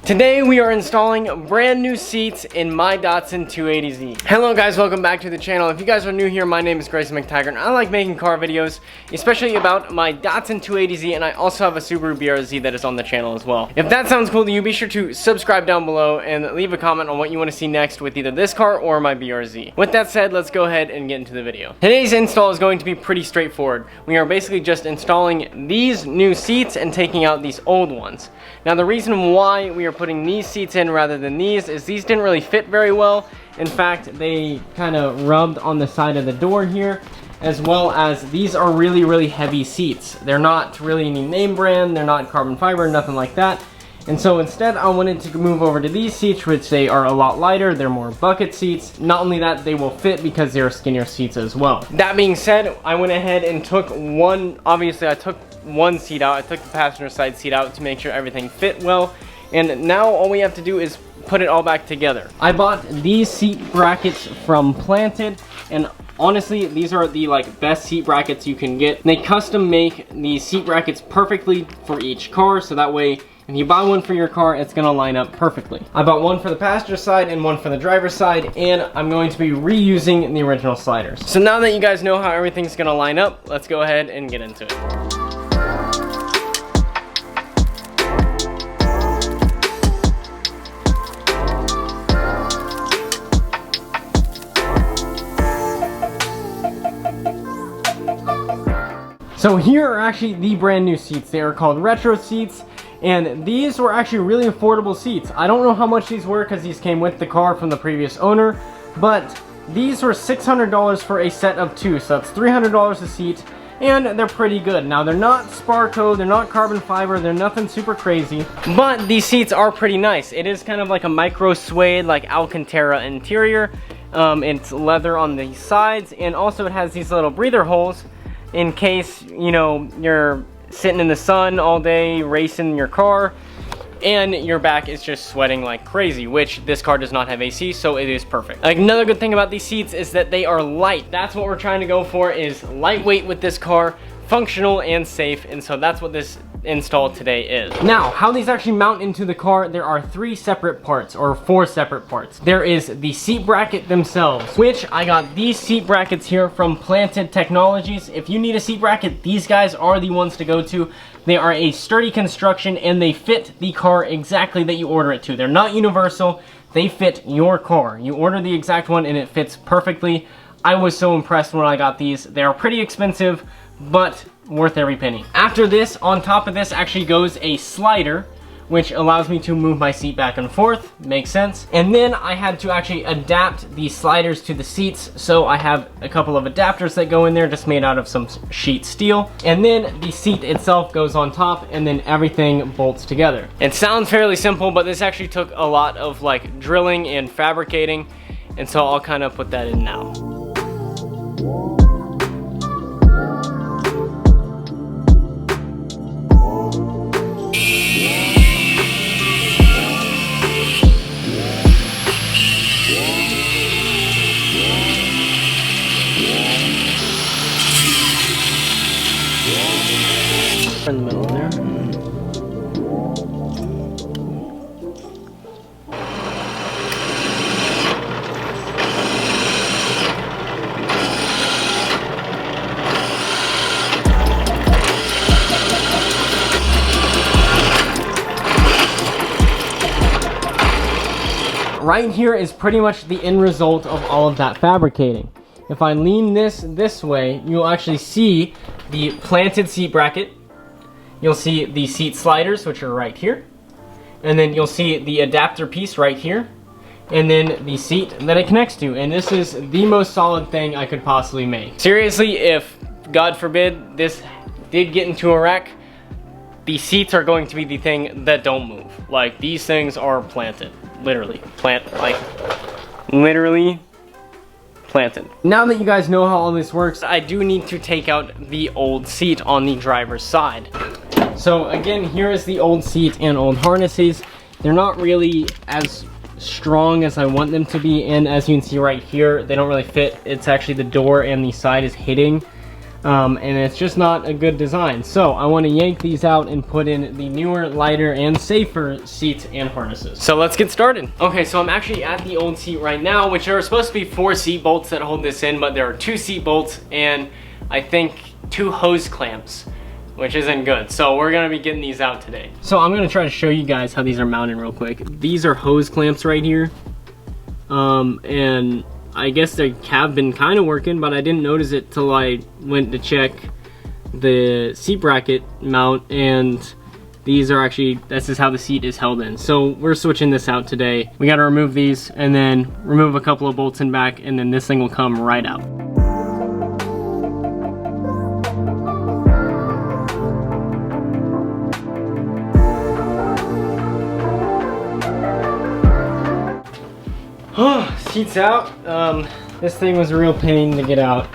Today we are installing brand new seats in my Datsun 280Z. Hello guys, welcome back to the channel. If you guys are new here, my name is Grayson McTaggart. I like making car videos, especially about my Datsun 280Z, and I also have a Subaru BRZ that is on the channel as well. If that sounds cool to you, be sure to subscribe down below and leave a comment on what you want to see next with either this car or my BRZ. With that said, let's go ahead and get into the video. Today's install is going to be pretty straightforward. We are basically just installing these new seats and taking out these old ones. Now the reason why we are putting these seats in rather than these is these didn't really fit very well. In fact, they kind of rubbed on the side of the door here, as well as these are really heavy seats. They're not really any name brand, they're not carbon fiber, nothing like that. And so instead I wanted to move over to these seats, which they are a lot lighter, they're more bucket seats. Not only that, they will fit because they're skinnier seats as well. That being said, I went ahead and took obviously I took one seat out. I took the passenger side seat out to make sure everything fit well. And now all we have to do is put it all back together. I bought these seat brackets from Planted, and honestly, these are the best seat brackets you can get. They custom make these seat brackets perfectly for each car, so that way if you buy one for your car, it's gonna line up perfectly. I bought one for the passenger side and one for the driver's side, and I'm going to be reusing the original sliders. So now that you guys know how everything's gonna line up, let's go ahead and get into it. So here are actually the brand new seats. They are called retro seats, and these were actually really affordable seats. I don't know how much these were because these came with the car from the previous owner, but these were $600 for a set of two, so that's $300 a seat, and they're pretty good. Now they're not Sparco, they're not carbon fiber, they're nothing super crazy, but these seats are pretty nice. It is kind of like a micro suede, like Alcantara interior. It's leather on the sides, and also it has these little breather holes in case, you know, you're sitting in the sun all day racing your car and your back is just sweating like crazy, which this car does not have AC, so it is perfect. Like, another good thing about these seats is that they are light. That's what we're trying to go for, is lightweight with this car, functional and safe, and so that's what this install today is. Now, how these actually mount into the car, there are four separate parts. There is the seat bracket themselves, which I got these seat brackets here from Planted Technologies. If you need a seat bracket, these guys are the ones to go to. They are a sturdy construction and they fit the car exactly that you order it to. They're not universal, they fit your car. You order the exact one and it fits perfectly. I was so impressed when I got these. They are pretty expensive, but worth every penny. After this, on top of this actually goes a slider, which allows me to move my seat back and forth. Makes sense. And then I had to actually adapt the sliders to the seats, so I have a couple of adapters that go in there, just made out of some sheet steel. And then the seat itself goes on top, and then everything bolts together. It sounds fairly simple, but this actually took a lot of drilling and fabricating, and so I'll kind of put that in now. In the middle there. Right here is pretty much the end result of all of that fabricating. If I lean this way, you'll actually see the Planted seat bracket. You'll see the seat sliders, which are right here. And then you'll see the adapter piece right here. And then the seat that it connects to. And this is the most solid thing I could possibly make. Seriously, if, God forbid, this did get into a wreck, the seats are going to be the thing that don't move. Like, these things are planted. Literally. Literally planted. Now that you guys know how all this works, I do need to take out the old seat on the driver's side. So again, here is the old seat and old harnesses. They're not really as strong as I want them to be, and as you can see right here, they don't really fit. It's actually the door and the side is hitting and it's just not a good design. So I want to yank these out and put in the newer, lighter, and safer seats and harnesses. So let's get started. Okay, so I'm actually at the old seat right now, which are supposed to be 4 seat bolts that hold this in, but there are 2 seat bolts and I think 2 hose clamps, which isn't good. So we're gonna be getting these out today. So I'm gonna try to show you guys how these are mounted real quick. These are hose clamps right here. And I guess they have been kind of working, but I didn't notice it till I went to check the seat bracket mount, and these are actually, this is how the seat is held in. So we're switching this out today. We got to remove these and then remove a couple of bolts in back, and then this thing will come right out. Seats out. This thing was a real pain to get out,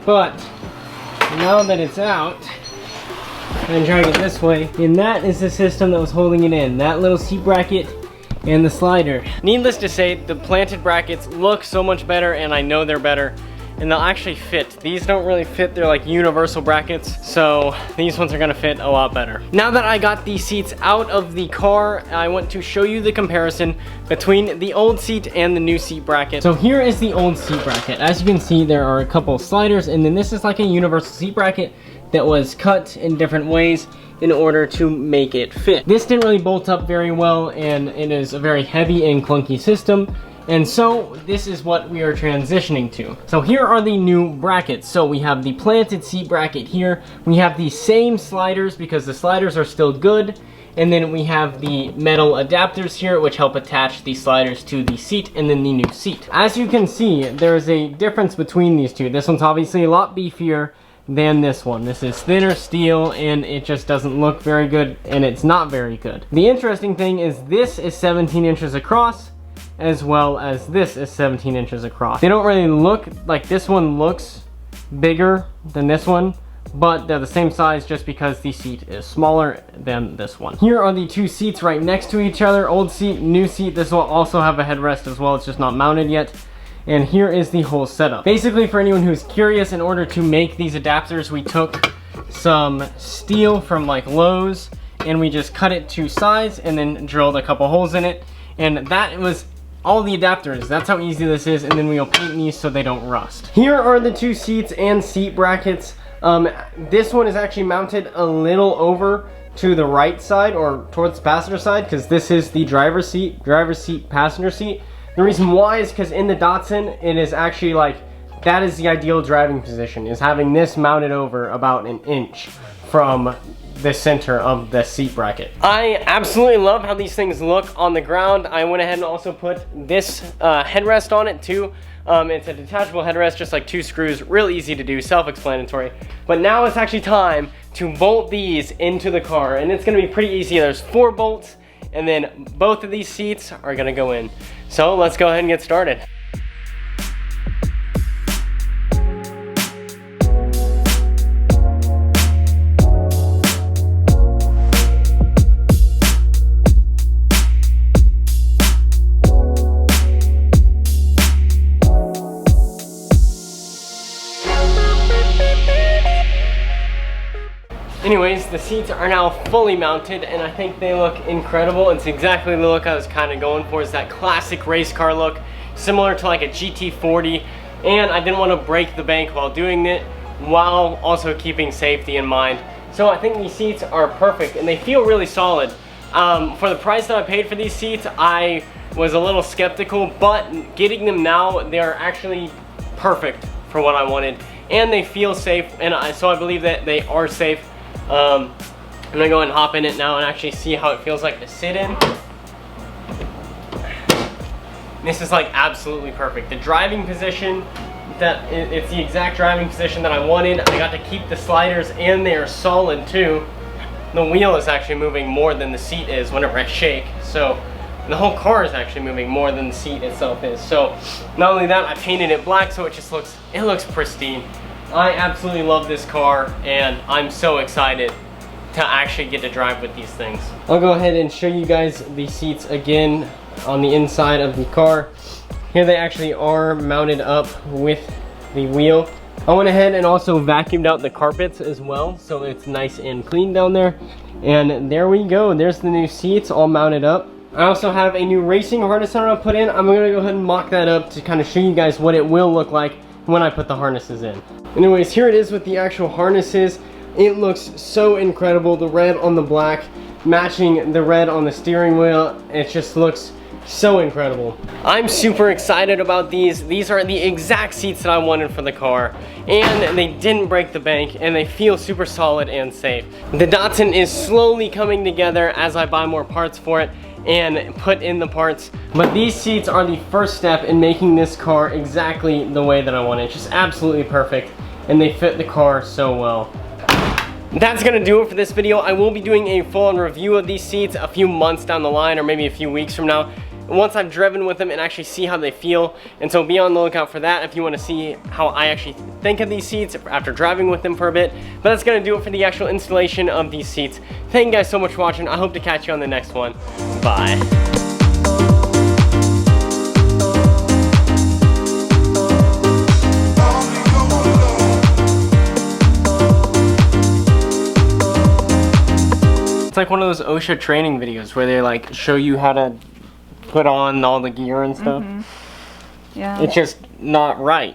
but now that it's out, I'm drag it this way, and that is the system that was holding it in. That little seat bracket and the slider. Needless to say, the planted brackets look so much better, and I know they're better, and they'll actually fit. These don't really fit, they're like universal brackets, so these ones are gonna fit a lot better. Now that I got these seats out of the car, I want to show you the comparison between the old seat and the new seat bracket. So here is the old seat bracket. As you can see, there are a couple of sliders, and then this is like a universal seat bracket that was cut in different ways in order to make it fit. This didn't really bolt up very well, and it is a very heavy and clunky system. And so this is what we are transitioning to. So here are the new brackets. So we have the planted seat bracket here. We have the same sliders because the sliders are still good. And then we have the metal adapters here, which help attach the sliders to the seat and then the new seat. As you can see, there is a difference between these two. This one's obviously a lot beefier than this one. This is thinner steel, and it just doesn't look very good, and it's not very good. The interesting thing is this is 17 inches across, as well as this is 17 inches across. They don't really look like, this one looks bigger than this one, but they're the same size just because the seat is smaller than this one. Here are the 2 seats right next to each other. Old seat, new seat. This will also have a headrest as well. It's just not mounted yet. And here is the whole setup. Basically, for anyone who's curious, in order to make these adapters, we took some steel from like Lowe's and we just cut it to size and then drilled a couple holes in it. And that was all the adapters. That's how easy this is, and then we'll paint these so they don't rust. Here are the 2 seats and seat brackets. This one is actually mounted a little over to the right side or towards the passenger side, because this is the driver's seat, passenger seat. The reason why is because in the Datsun, it is actually like, that is the ideal driving position, is having this mounted over about an inch from the center of the seat bracket. I absolutely love how these things look on the ground. I went ahead and also put this headrest on it too. It's a detachable headrest, just like 2 screws, real easy to do, self-explanatory. But now it's actually time to bolt these into the car, and it's gonna be pretty easy. There's 4 bolts, and then both of these seats are gonna go in. So let's go ahead and get started. Anyways, the seats are now fully mounted, and I think they look incredible. It's exactly the look I was kind of going for. It's that classic race car look, similar to like a GT40, and I didn't want to break the bank while doing it, while also keeping safety in mind. So I think these seats are perfect, and they feel really solid. For the price that I paid for these seats, I was a little skeptical, but getting them now, they're actually perfect for what I wanted, and they feel safe, and so I believe that they are safe. I'm gonna go and hop in it now and actually see how it feels like to sit in. This is like absolutely perfect. The driving position, it's the exact driving position that I wanted. I got to keep the sliders, and they are solid too. The wheel is actually moving more than the seat is whenever I shake. So the whole car is actually moving more than the seat itself is. So not only that, I painted it black so it looks pristine. I absolutely love this car, and I'm so excited to actually get to drive with these things. I'll go ahead and show you guys the seats again on the inside of the car. Here they actually are mounted up with the wheel. I went ahead and also vacuumed out the carpets as well, so it's nice and clean down there. And there we go, there's the new seats all mounted up. I also have a new racing harness I'm gonna put in. I'm gonna go ahead and mock that up to kind of show you guys what it will look like when I put the harnesses in. Anyways, here it is with the actual harnesses. It looks so incredible, the red on the black, matching the red on the steering wheel. It just looks so incredible. I'm super excited about these. These are the exact seats that I wanted for the car, and they didn't break the bank, and they feel super solid and safe. The Datsun is slowly coming together as I buy more parts for it and put in the parts, but these seats are the first step in making this car exactly the way that I want it. Just absolutely perfect, and they fit the car so well. That's gonna do it for this video. I will be doing a full-on review of these seats a few months down the line, or maybe a few weeks from now, once I've driven with them and actually see how they feel. And so be on the lookout for that if you want to see how I actually think of these seats after driving with them for a bit. But that's gonna do it for the actual installation of these seats. Thank you guys so much for watching. I hope to catch you on the next one. Bye. It's like one of those OSHA training videos where they like show you how to put on all the gear and stuff. Yeah. It's just not right.